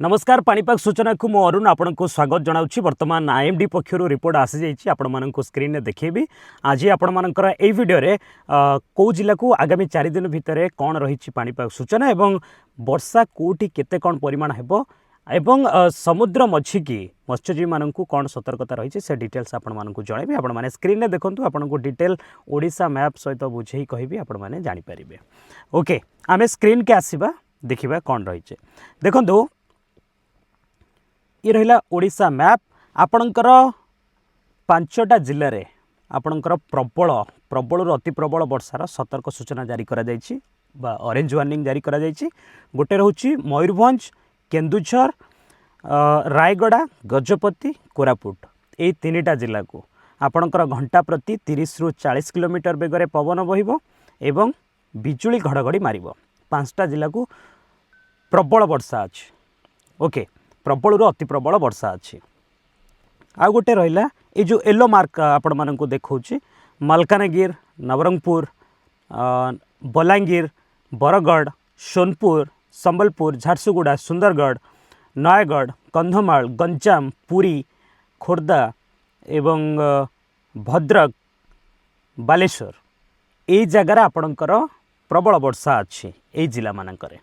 नमस्कार पाणीपाग सूचना को मु अरुण आपण को स्वागत जनाऊँ बर्तमान आईएमडी पक्षर रिपोर्ट आसी जाइए आपण मानक स्क्रीन में देखी आज आपण मानकर ए वीडियो रे कौ जिला को आगामी 4 दिन भितर कौन रही पाणीपाग सूचना एवं वर्षा कोठी केते कौन परिमाण हेबो एवं समुद्र मछिकी मत्स्यजीवी मानक कौन सतर्कता रही से डिटेल्स आपण मानक जनइबी आपण माने स्क्रीन में देखंतु आपण को डिटेल ओडिशा मैप सहित बुझे कहबी आपण माने जानि परिबे। ओके आमे स्क्रीन के आसीबा देखिबा कौन रही देखंतु ये रहा ओडिशा मैप आपणकर 5टा जिले में आपणकर प्रबल प्रबल अति प्रबल वर्षार सतर्क सूचना जारी करा जायछि बा ऑरेंज वार्निंग जारी करा जायछि। गोटे रहउछि मयूरभंज केन्दुझर रायगड़ा गजपति कोरापुट ये 3टा जिला को आपणकर घंटा प्रति 30 रु 40 किलोमीटर बेगर पवन बहिबो एवं बिजुली घड़घड़ी मारिबो। 5टा जिला को प्रबल वर्षा अछि। ओके प्रबल अति प्रबल वर्षा अच्छी। आउ गोटे रहा ये जो येलो मार्क आपण मानक देखा मालकानगिरी नवरंगपुर बलांगीर बरगढ़ सोनपुर संबलपुर झारसुगुड़ा सुंदरगढ़ नयगढ़ कंधमाल गंजाम पुरी खोर्धा एवं भद्रक बालेश्वर ये जगार आपणकर प्रबल वर्षा अच्छी ये जिला मानकर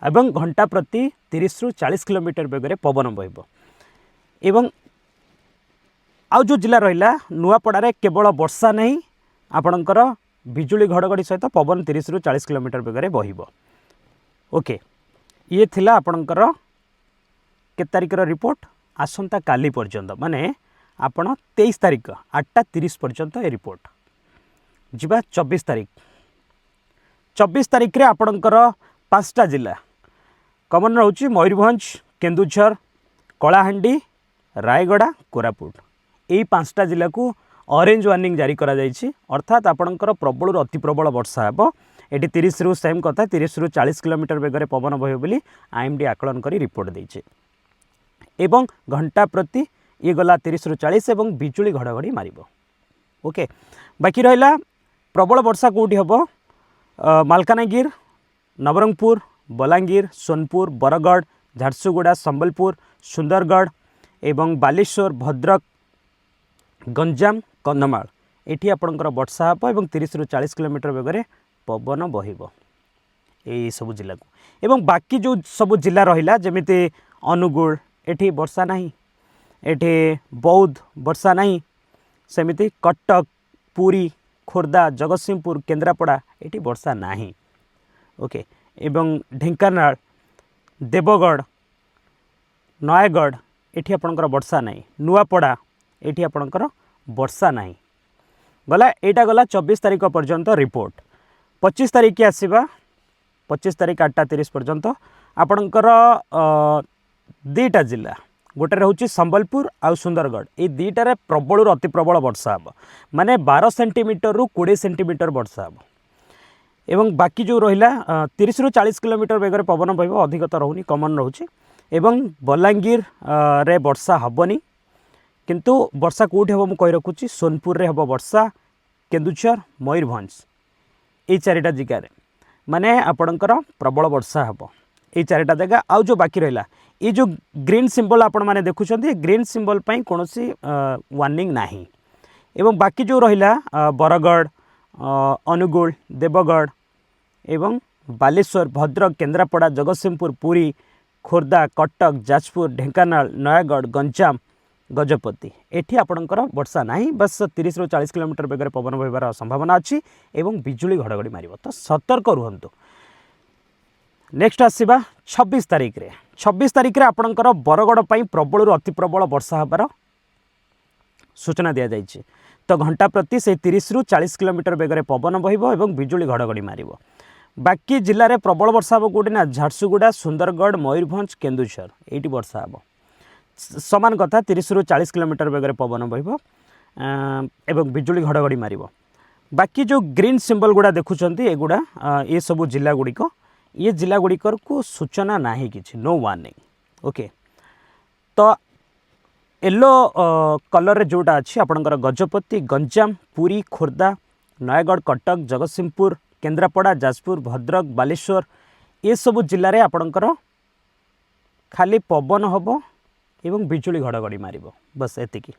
एवं घंटा प्रति 30 रु 40 किलोमीटर बेगर पवन बहिबो एवं आउ जो जिला रहा नुआपड़ा केवल वर्षा नहीं आपणकर बिजुली घड़घड़ी सहित पवन 30 रु 40 किलोमीटर बेगर बहिबो। ओके ये थिला आपणकर के तारिखर रिपोर्ट आसंता काली पर्यंत माने आपण 23 तारिख 8:30 पर्यंत ए रिपोर्ट जिबा 24 तारिख 24 तारिख रे आपणकर 5टा जिला कमन रोचे मयूरभंज केन्दुझर कलाहांडी रायगड़ा कोरापुट यही 5टा जिला को ऑरेंज वार्निंग जारी करा जायछि। अर्थात आपणकर प्रबल अति प्रबल वर्षा हेबो। एटी 30 रु सेम कथा 30 रु 40 किलोमीटर बेगर पवन बहिबो बोली आईएमडी आकलन करी रिपोर्ट देइछे एवं घंटा प्रति ये गला 30 रु 40 एवं बिजुली घड़घड़ी मारिबो। ओके बाकी रहिला प्रबल वर्षा कोठी हेबो मालकानगिरी नवरंगपुर बलांगीर सोनपुर बरगढ़ झारसुगुड़ा संबलपुर सुंदरगढ़ एवं बालेश्वर भद्रक गंजाम कंधमाल एठी आपणकर वर्षा हेबो एवं 30 रु 40 किलोमीटर बेगर पवन बहिबो ए सब जिला को एवं बाकी जो सब जिला रहिला जेमिति अनुगुल एठी वर्षा नहीं एठी बौद्ध वर्षा नहीं सेमिति कटक पुरी खोर्धा जगतसिंहपुर केन्द्रापड़ा एठी वर्षा नहीं। ओके एवं ढेंकानाल देवगढ़ नयगढ़ एठी आपणकर वर्षा नहीं नुआपड़ा एठी आपणकर वर्षा नहीं गला एटा गला 24 तारिख पर्यंत रिपोर्ट। 25 तारिख के आसीबा 25 तारिख 8:30 पर्यंत आपणकर 2टा जिला गोटे रहउची संबलपुर आउ सुंदरगढ़ ये 2टारे प्रबल अति प्रबल वर्षा हेबो माने 12 सेंटीमीटर रु 20 सेंटीमीटर वर्षा हेबो एवं बाकी जो रहिला 30 रु 40 किलोमीटर बेगर पवन बहिबो अधिक तो रहउनी कमन रहउची एवं बलांगीर रे वर्षा हबनी किंतु वर्षा कोठी हेबो मु कहि रखुची सोनपुर रे हेबो वर्षा केन्दुझर मयूरभंज ये 4टा जगह माने आपणकर प्रबल वर्षा हेबो ये 4टा जगह आउ जो बाकी रहिला ये जो ग्रीन सिंबल आपण माने देखुछंती ग्रीन सिंबल पई कोनोसी वार्निंग नाही एवं बाकी जो रहिला बरगढ़ अनुगुल देवगढ़ एवं बालेश्वर भद्रक केन्द्रापड़ा जगतसिंहपुर पुरी खोर्धा कटक जाजपुर ढेंकानाल नयगढ़ गंजाम गजपति एठी आपणकर वर्षा नहीं बस 30 रु 40 किलोमीटर बेगर पवन बहिबार संभावना अच्छी एवं बिजुली घड़घड़ी मारिबो तो सतर्क रुहंतु। नेक्स्ट आसीबा 26 तारिख रे 26 तारिख रे आपणकर बरगढ़ पई प्रबल अति प्रबल वर्षा हबार सूचना दिया जायछि तो घंटा प्रति से 30 रु 40 किलोमीटर बेगर पवन बहिबो एवं बिजुली घड़घड़ी मारिबो। बाकी जिले में प्रबल वर्षा हे कौटी ना झारसुगुड़ा सुंदरगढ़ मयूरभंज केन्दुझर ये वर्षा हे सामान कथा 30 रु 40 किलोमीटर बेगर पवन बहिबो एवं बिजुली घड़घड़ी मारिबो। बाकी जो ग्रीन सिंबल गुड़ा देखुंत एगुड़ा ये सब जिला गुड़िक ये जिला गुड़िकर को सूचना नहीं किछि नो वार्निंग। ओके तो येलो कलर रे जोटा अच्छी आपणकर गजपति गंजाम पुरी खोर्धा नयगढ़ कटक जगतसिंहपुर केन्द्रापड़ा जाजपुर भद्रक बालेश्वर ये सब जिले में आपणकर खाली पवन हम एवं बिजुली घड़घड़ी मार बस एतिकी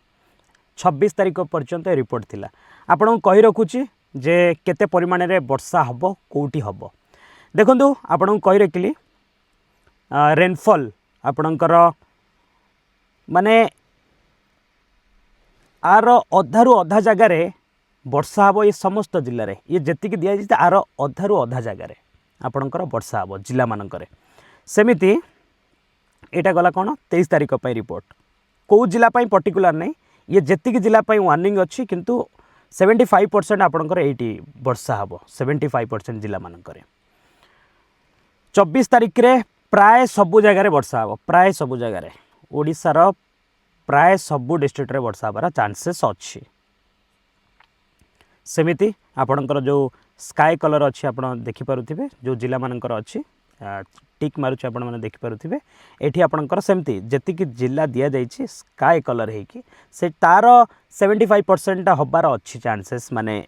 26 तारीख पर्यंत रिपोर्ट थिला। आपन को कहि रखुची जे केते परिमाण रे वर्षा हबो कोउटी हबो। देखंतु आपन को कहि रखिली रेनफॉल आपणकर माने आर अधारू अधा जगार वर्षा हम ये समस्त जिले में ये जी दि जाए आर अधारू अधा जगार आपणकर वर्षा हम जिला मानक सेमिति यहाँ गला कौन 23 तारीख पर रिपोर्ट कौ जिलापाई पर्टिकुलर नहीं ये जी जिलापाई वार्निंग अच्छी किंतु 75% आपणकर ये वर्षा हम 75% जिला मानक 24 तारीख रे प्राय सबु जगार वर्षा हम प्राय सबु जगार ओडिशार प्राय सबु डिस्ट्रिक्ट रे वर्षा हबार चांसेस अच्छी। सेमिति आपणकर जो स्काई कलर अच्छी आप देखिपे जो जिला मानकर अच्छी टिक मारुचे आपण मैंने देखिपे एठी आपणकर सेमती जेतिकी जिला दि जाइए स्काई कलर होगी से तार 75% हबार अच्छी चांसेस माने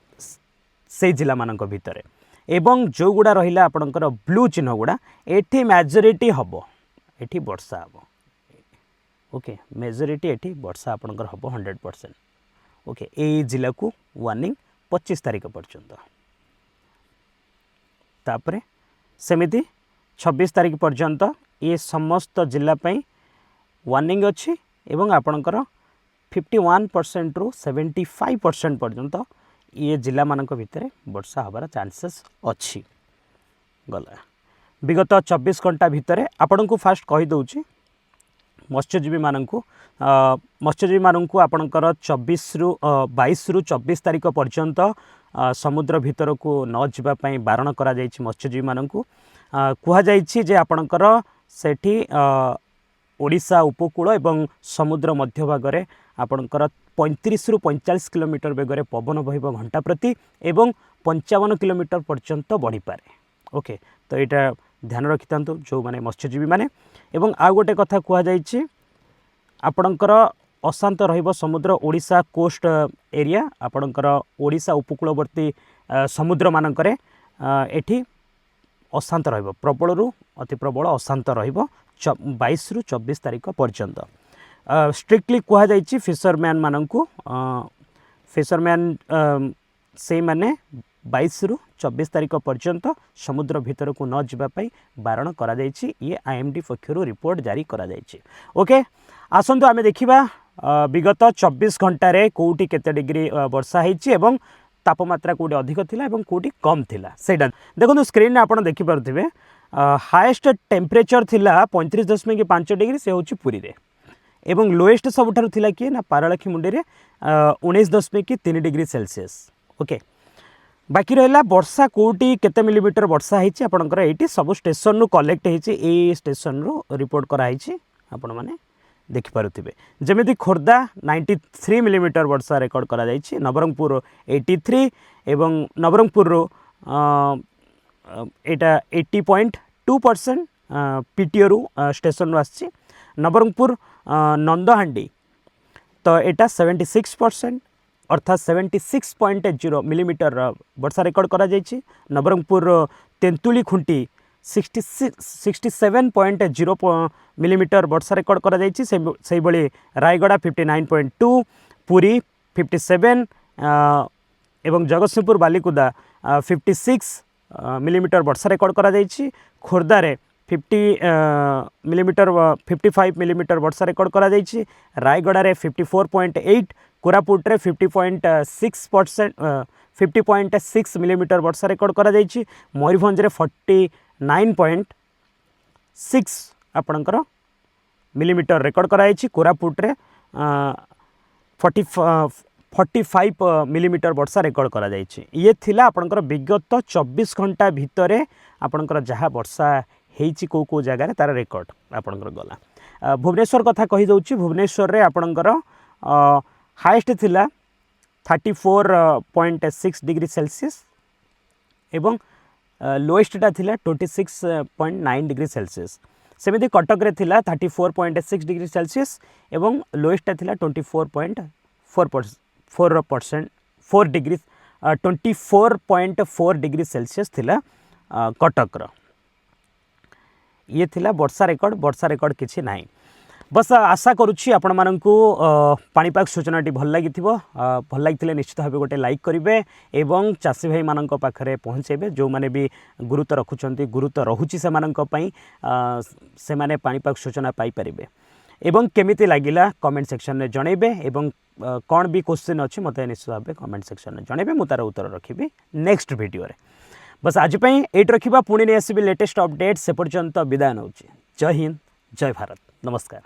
से जिला मानक भितर एवं जो गुड़ा रहिला आपणकर ब्लू चिन्ह गुड़ा एठी मेजोरिटी हबो एठी वर्षा हबो ओके मेजोरिटी एठी वर्षा आपणकर हबो 100% ओके ए जिला को वार्निंग 25 तारीख पर्यंत तापरे सेमिति 26 तारीख पर्यंत ये समस्त जिला पई वार्निंग अच्छी एवं आपणकर 51% रु 75% पर्यंत ये जिला मानक भितर वर्षा हबार चांसेस अच्छी गला। विगत 24 घंटा भितर आपण को फास्ट कही दउची मत्स्यजीवी मानू मत्स्यजीवी मानू आपणकर 22 रु 24 तारीख पर्यंत समुद्र भितर को न जावाई बारण करा जायछि। मत्स्यजीवी मानू कह जायछि आपणकर सेठी ओडिशा उपकूल एवं समुद्र मध्य भागरे आपणकर 35 रु 45 किलोमीटर बेगर पवन बहिब घंटा प्रति एवं 55 किलोमीटर पर्यंत बढ़ी पारे ओके। तो यहाँ ध्यान रखि था जो माने मत्स्यजीवी माने एवं आ गोटे कथा कह जायछि आपणकर अशांत रहिब समुद्र ओडिशा कोस्ट एरिया आपणकर ओडिशा उपकूलवर्ती समुद्र मानकरे एठी अशांत रहिब प्रबल रु अति प्रबल अशांत रहिब 22 रु 24 तारीख पर्यंत। स्ट्रिक्टली कह जायछि फिशरमैन मानकु फिशरमैन से माने 22 रु 24 तारीख पर्यंत समुद्र भितर को न जावाई बारण करा जायछि। ये IMD पक्षरु रिपोर्ट जारी करा जायछि ओके। आसंतु आमे देखिबा विगत 24 घंटा रे कोउटी केते डिग्री वर्षा हेछि एवं तापमात्रा कोउटी अधिक थिला एवं कोउटी कम थिला सेडा देखो स्क्रीन रे आपण देखि पारुथिबे हाईएस्ट टेम्परेचर थिला 35.5 डिग्री से होछि पुरी रे एवं लोएस्ट सबुठारु थिला कि ना पारलाखी मुंडी रे 19.3 डिग्री सेल्सियस ओके। बाकी रहा वर्षा कोउटी केते मिलीमीटर वर्षा हेछि आपणकर एठी सब स्टेशन रु कलेक्ट हेछि ए स्टेशन रु रिपोर्ट करा हेछि आपण माने देखि पारुथिबे जेमिति खोर्धा 93 मिलीमीटर वर्षा रेकर्ड करा जायछि नवरंगपुर 83 एवं नवरंगपुर रो एटा 80.2% पीटीओ रु स्टेशन रु आछि नवरंगपुर नंदहांडी तो एटा 76% अर्थात 76.0 मिलीमीटर वर्षा रेकर्ड करा जायछि नवरंगपुर तेंतुली खुंटी 67.0 मिलीमीटर वर्षा रेकर्ड करा जायछि से भली रायगड़ा 59.2 पुरी 57 एवं जगतसिंहपुर बालीकुदा 56 मिलीमीटर वर्षा रेकर्ड करा जायछि खोर्धा रे 50 मिलीमीटर 55 मिलीमीटर वर्षा रेकर्ड करा जायछि रायगड़ा रे 54.8 कोरापुट रे 50.6 मिलीमीटर वर्षा रेकर्ड करा जायछि मयूरभंज रे 49.6 आपणकर मिलीमीटर रेकर्ड करा जायछि कोरापुट रे 45 मिलीमीटर वर्षा रेकर्ड करा जायछि। ये थिला आपणकर विगत 24 घंटा भितरे आपणकर जहाँ वर्षा हेछि को जगार तार रेकर्ड आपणकर गला। भुवनेश्वर कथा कहि दउछि भुवनेश्वर रे आपणकर हाईएस्ट थिला 34.6 डिग्री सेल्सियस एवं लोएस्टा थिला 26.9 डिग्री सेल्सियस सेमिति कटक रे थिला 34.6 डिग्री सेल्सियस एवं लोएस्टा थिला 24.4 डिग्री 24.4 डिग्री सेल्सियस थिला कटक रो। ये थिला वर्षा रेकर्ड किसी ना बस आशा करुच्ची आपण मानकु पाणीपाग सूचनाटी भल लगी भल लगी निश्चित भाव गोटे लाइक करेंगे एवं चाषी भाई मान पाखे पहुँचेबे जो मैंने भी गुरुत्व रखुंट गुरुत्व रोचे से मैंने पाणीपाग सूचना पाइपर एवं केमिति लागिला कमेंट सेक्शन में जनइबे एवं कौन भी क्वेश्चन अच्छी मत निश्चित भाव कमेंट सेक्शन में जनइबे मु तार उत्तर रखी नेक्स्ट वीडियो रे। बस आज ये रखा पुणी नहीं आसबि लेटेस्ट अपडेट से पर्यंत विदाय नौ। जय हिंद जय भारत नमस्कार।